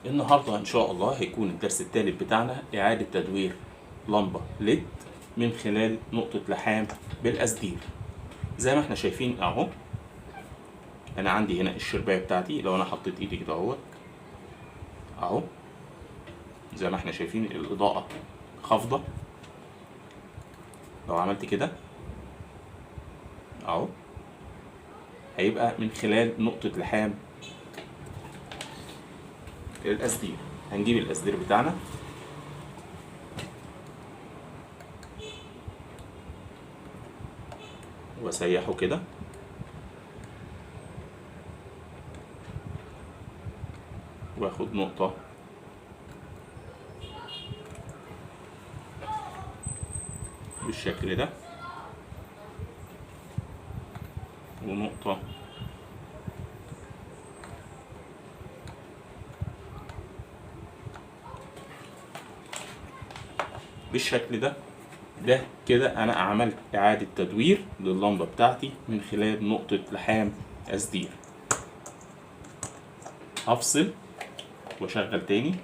النهاردة إن شاء الله هيكون الدرس الثالث بتاعنا إعادة تدوير لمبة ليد من خلال نقطة لحام بالأسدير. زي ما احنا شايفين أهو، أنا عندي هنا الشرباية بتاعتي. لو أنا حطيت إيدي كده أهو زي ما احنا شايفين الإضاءة خافضة. لو عملت كده أهو هيبقى من خلال نقطة لحام الأسدير. هنجيب الأسدير بتاعنا واسيحه كده واخد نقطة بالشكل ده ونقطة بالشكل ده. ده كده انا عملت اعادة تدوير لللمبة بتاعتي من خلال نقطة لحام أسدير. هفصل واشغل تاني،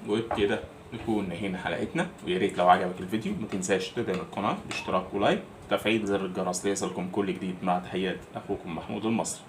وبكده نكون نهينا حلقتنا. ويا ريت لو عجبك الفيديو ما تنساش تدعم القناة باشتراك ولايك وتفعيل زر الجرس ليصلكم كل جديد. مع تحيات اخوكم محمود المصري.